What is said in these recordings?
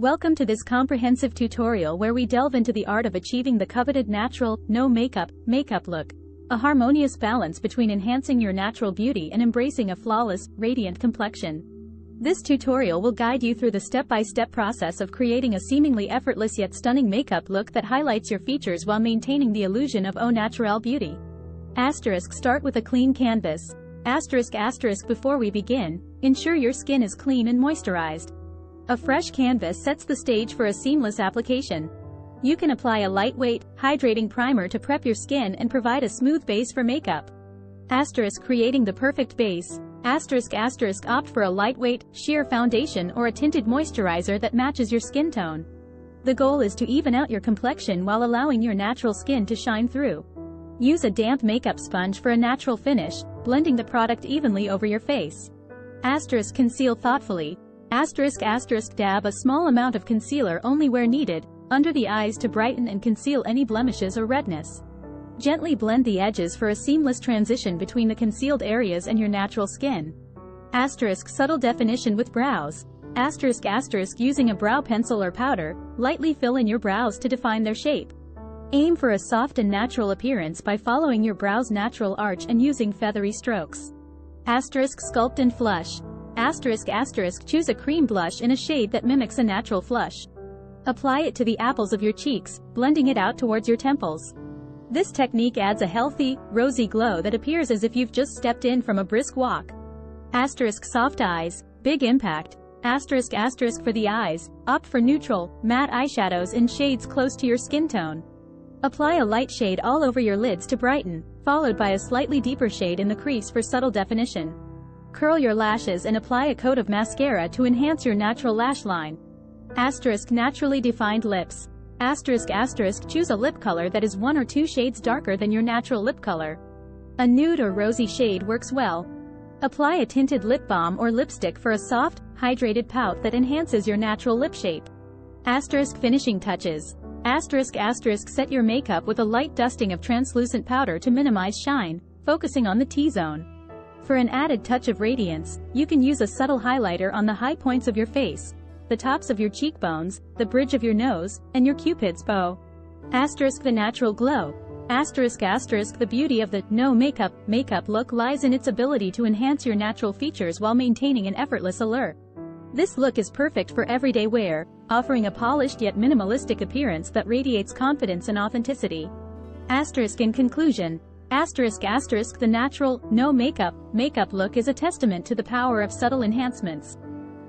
Welcome to this comprehensive tutorial where we delve into the art of achieving the coveted natural, no makeup look. A harmonious balance between enhancing your natural beauty and embracing a flawless, radiant complexion. This tutorial will guide you through the step-by-step process of creating a seemingly effortless yet stunning makeup look that highlights your features while maintaining the illusion of au naturel beauty. Start with a clean canvas. Before we begin, ensure your skin is clean and moisturized. A fresh canvas sets the stage for a seamless application. You can apply a lightweight, hydrating primer to prep your skin and provide a smooth base for makeup. Creating the perfect base. Opt for a lightweight, sheer foundation or a tinted moisturizer that matches your skin tone. The goal is to even out your complexion while allowing your natural skin to shine through. Use a damp makeup sponge for a natural finish, blending the product evenly over your face. Conceal thoughtfully. Dab a small amount of concealer only where needed, under the eyes to brighten and conceal any blemishes or redness. Gently blend the edges for a seamless transition between the concealed areas and your natural skin. Subtle definition with brows. Using a brow pencil or powder, lightly fill in your brows to define their shape. Aim for a soft and natural appearance by following your brow's natural arch and using feathery strokes. Sculpt and flush. Choose a cream blush in a shade that mimics a natural flush. Apply it to the apples of your cheeks, blending it out towards your temples. This technique adds a healthy, rosy glow that appears as if you've just stepped in from a brisk walk. Soft eyes, big impact. For the eyes, opt for neutral, matte eyeshadows in shades close to your skin tone. Apply a light shade all over your lids to brighten, followed by a slightly deeper shade in the crease for subtle definition. Curl your lashes and apply a coat of mascara to enhance your natural lash line. Naturally defined lips. Choose a lip color that is 1 or 2 shades darker than your natural lip color. A nude or rosy shade works well. Apply a tinted lip balm or lipstick for a soft, hydrated pout that enhances your natural lip shape. Finishing touches. Set your makeup with a light dusting of translucent powder to minimize shine, focusing on the T-zone. For an added touch of radiance, you can use a subtle highlighter on the high points of your face, the tops of your cheekbones, the bridge of your nose, and your cupid's bow. The natural glow. The beauty of the no makeup look lies in its ability to enhance your natural features while maintaining an effortless allure. This look is perfect for everyday wear, offering a polished yet minimalistic appearance that radiates confidence and authenticity. In conclusion, the natural, no makeup look is a testament to the power of subtle enhancements.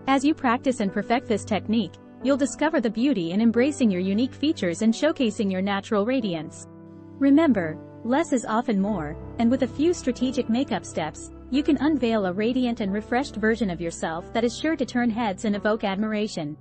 As you practice and perfect this technique, you'll discover the beauty in embracing your unique features and showcasing your natural radiance. Remember, less is often more, and with a few strategic makeup steps, you can unveil a radiant and refreshed version of yourself that is sure to turn heads and evoke admiration.